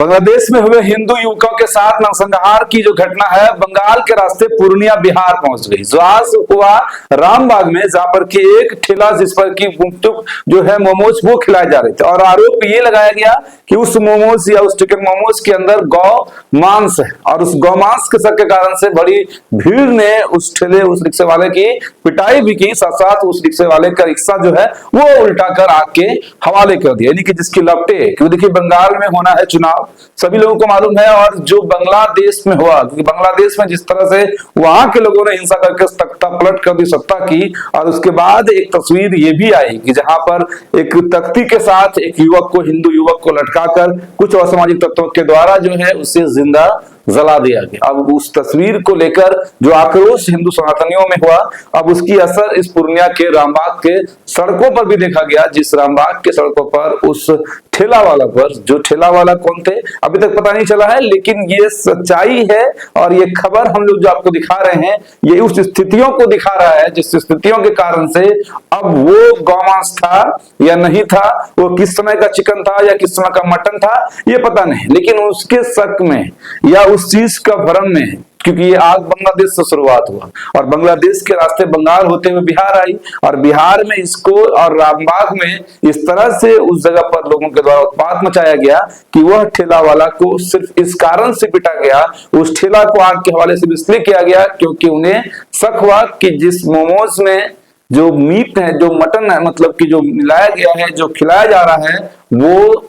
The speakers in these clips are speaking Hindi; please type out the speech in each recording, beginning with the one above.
बांग्लादेश में हुए हिंदू युवकों के साथ नरसंहार की जो घटना है बंगाल के रास्ते पूर्णिया बिहार पहुंच गई। जो आज हुआ रामबाग में, जहां पर की एक ठेला जिस पर की गुपचुप जो है मोमोज वो खिलाए जा रहे थे और आरोप ये लगाया गया कि उस मोमोज या उस चिकन मोमोज के अंदर गौ मांस है और उस गौ मांस के शक के कारण से बड़ी भीड़ ने उस ठेले उस रिक्शे वाले की पिटाई भी की, साथ साथ उस रिक्शे वाले का रिक्शा जो है वो उल्टा कर आग के हवाले कर दिया, यानी कि जिसकी लपटे, क्योंकि देखिए बंगाल में होना है चुनाव, सभी लोगों को मालूम है। और जो बांग्लादेश में हुआ, क्योंकि बांग्लादेश में जिस तरह से वहां के लोगों ने हिंसा करके तख्ता पलट कर दी सत्ता की, और उसके बाद एक तस्वीर ये भी आई कि जहां पर एक तख्ती के साथ एक युवक को, हिंदू युवक को लटकाकर कुछ असामाजिक तत्वों के द्वारा जो है उसे जिंदा जला दिया गया। अब उस तस्वीर को लेकर जो आक्रोश हिंदू सनातनियों में हुआ, अब उसकी असर इस पूर्णिया के रामबाग के सड़कों पर भी देखा गया। जिस रामबाग के सड़कों पर उस ठेला वाला पर, जो ठेला वाला कौन थे अभी तक पता नहीं चला है, लेकिन ये सच्चाई है और ये खबर हम लोग जो आपको दिखा रहे हैं ये उस स्थितियों को दिखा रहा है जिस स्थितियों के कारण से अब वो गौमांस था या नहीं था, वो किस समय का चिकन था या किस समय का मटन था ये पता नहीं, लेकिन उसके शक में या उस चीज का भ्रम में, क्योंकि ये आग बांग्लादेश से शुरुआत हुआ और बांग्लादेश के रास्ते बंगाल होते हुए बिहार आई और बिहार में इसको और रामबाग में इस तरह से उस जगह पर लोगों के द्वारा उत्पात मचाया गया कि वह ठेला वाला को सिर्फ इस कारण से पिटा गया, उस ठेला को आग के हवाले से इसलिए किया गया क्योंकि उन्हें शक हुआ कि जिस मोमोज में जो मीट है, जो मटन है, मतलब कि जो मिलाया गया है, जो खिलाया जा रहा है वो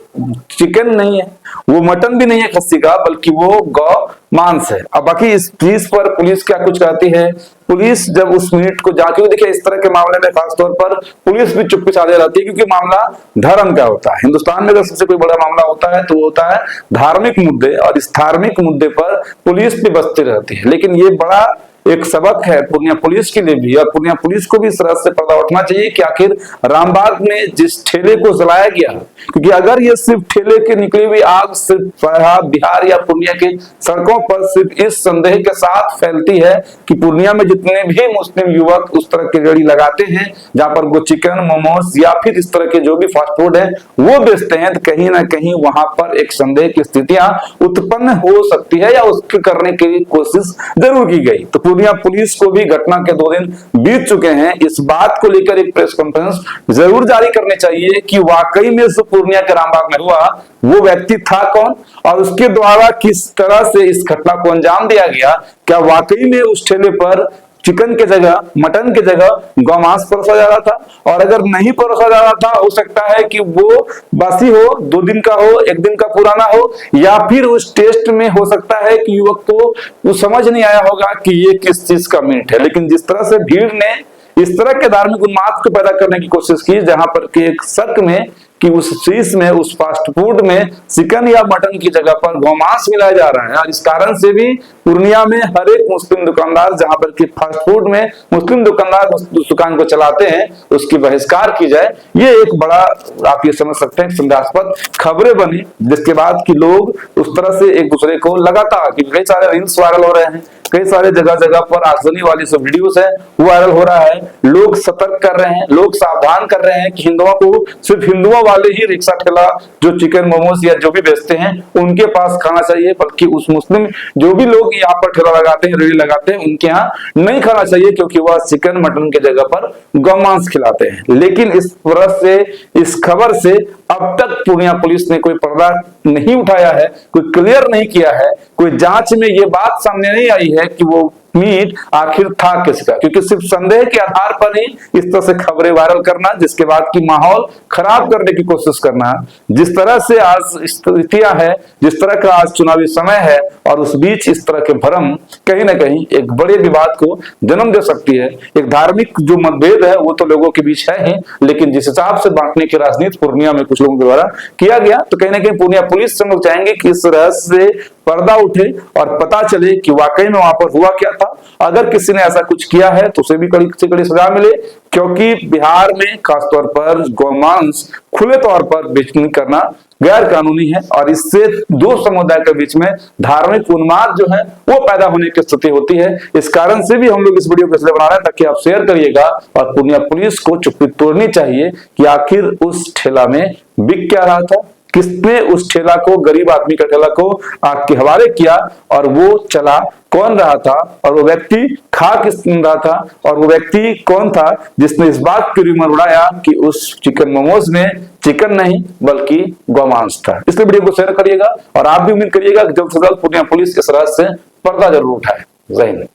चिकन नहीं है, वो मटन भी नहीं है खस्सी का, बल्कि वो गौ मांस है। अब बाकी इस चीज पर पुलिस क्या कुछ कहती है, पुलिस जब उस मीट को जाके देखिए, इस तरह के मामले में खासतौर पर पुलिस भी चुप्पी साधे रहती है क्योंकि मामला धर्म का होता है। हिंदुस्तान में अगर सबसे कोई बड़ा मामला होता है तो वो होता है धार्मिक मुद्दे, और इस धार्मिक मुद्दे पर पुलिस भी बसती रहती है। लेकिन ये बड़ा एक सबक है पूर्णिया पुलिस के लिए भी, और पूर्णिया पुलिस को भी इस तरह से पर्दा उठना चाहिए कि आखिर रामबाग में जिस ठेले को जलाया गया, क्योंकि अगर ये सिर्फ ठेले के निकली हुई आग सिर्फ बिहार या पूर्णिया के सड़कों पर सिर्फ इस संदेह के साथ फैलती है कि पूर्णिया में जितने भी मुस्लिम युवक उस तरह की रेड़ी लगाते हैं जहां पर वो चिकन मोमोज या फिर इस तरह के जो भी फास्ट फूड है वो बेचते हैं, तो कहीं ना कहीं वहां पर एक संदेह की स्थितियां उत्पन्न हो सकती है या उसके करने की कोशिश जरूर की गई। तो पूर्णिया पुलिस को भी घटना के 2 दिन बीत चुके हैं, इस बात को लेकर एक प्रेस कॉन्फ्रेंस जरूर जारी करनी चाहिए कि वाकई में जो पूर्णिया के रामबाग में हुआ वो व्यक्ति था कौन और उसके द्वारा किस तरह से इस घटना को अंजाम दिया गया। क्या वाकई में उस ठेले पर चिकन के जगह, मटन के जगह गौमांस परोसा जा रहा था, और अगर नहीं परोसा जा रहा था हो सकता है कि वो बासी हो, 2 दिन का हो, 1 दिन का पुराना हो, या फिर उस टेस्ट में हो सकता है कि युवक को वो समझ नहीं आया होगा कि ये किस चीज का मीट है। लेकिन जिस तरह से भीड़ ने इस तरह के धार्मिक उन्माद को पैदा करने की कोशिश की, जहां पर कि एक शक में कि उस चीज में, उस फास्ट फूड में चिकन या मटन की जगह पर गौमांस मिलाया जा रहा है, और इस कारण से भी पूर्णिया में हर एक मुस्लिम दुकानदार, जहां पर कि फास्ट फूड में मुस्लिम दुकानदार उस दुकान को चलाते हैं, उसकी बहिष्कार की जाए, ये एक बड़ा आप ये समझ सकते हैं संदेहास्पद खबरें बनी, जिसके बाद कि लोग उस तरह से एक दूसरे को लगातार, कि कई सारे रील्स वायरल हो रहे हैं, कई सारे जगह जगह पर आगजनी वाली सब वीडियोस है वो वायरल हो रहा है, लोग सतर्क कर रहे हैं, लोग सावधान कर रहे हैं कि हिंदुओं को सिर्फ हिंदुओं वाले ही रिक्शा ठेला जो चिकन मोमोज या जो भी बेचते हैं उनके पास खाना चाहिए, बल्कि उस मुस्लिम जो भी लोग यहाँ पर ठेला लगाते हैं, रेडी लगाते हैं, उनके यहाँ नहीं खाना चाहिए, क्योंकि वह चिकन मटन के जगह पर गौमांस खिलाते हैं। लेकिन इस तरह से, इस खबर से अब तक पूर्णिया पुलिस ने कोई पर्दा नहीं उठाया है, कोई क्लियर नहीं किया है, कोई जांच में ये बात सामने नहीं आई है कि वो मीट आखिर था किसका, क्योंकि सिर्फ संदेह के आधार पर ही इस तरह से खबरें वायरल करना, जिसके बाद की माहौल खराब करने की कोशिश करना, जिस तरह से आज स्थितियां है, जिस तरह का आज चुनावी समय है, और उस बीच इस तरह के भ्रम कहीं ना कहीं एक बड़े विवाद को जन्म दे सकती है। एक धार्मिक जो मतभेद है वो तो लोगों के बीच है ही, लेकिन जिस हिसाब से बांटने की राजनीति पूर्णिया में कुछ लोगों के द्वारा किया गया, तो कहीं ना कहीं पूर्णिया पुलिस से हम लोग चाहेंगे कि इस रहस्य से पर्दा उठे और पता चले कि वाकई में वहां पर हुआ क्या था। अगर किसी ने ऐसा कुछ किया है तो उसे भी कड़ी से कड़ी सजा मिले, क्योंकि बिहार में खासतौर पर गौमांस खुले तौर पर बेचनी करना गैर कानूनी है, और इससे 2 समुदाय के बीच में धार्मिक उन्माद जो है वो पैदा होने की स्थिति होती है। इस कारण से भी हम लोग इस वीडियो को इसलिए बना रहे हैं ताकि आप शेयर करिएगा, और पूर्णिया पुलिस को चुप्पी तोड़नी चाहिए कि आखिर उस ठेला में बिक क्या रहा था, किसने उस ठेला को, गरीब आदमी का ठेला को आग के हवाले किया और वो चला, कौन रहा था, और वो व्यक्ति खा किस रहा था, और वो व्यक्ति कौन था जिसने इस बात की रूमर उड़ाया कि उस चिकन मोमोज में चिकन नहीं बल्कि गोमांस था। इसलिए वीडियो को शेयर करिएगा और आप भी उम्मीद करिएगा कि जल्द से जल्द पूर्णिया पुलिस इस राज से पर्दा जरूर उठाए। जय हिंद।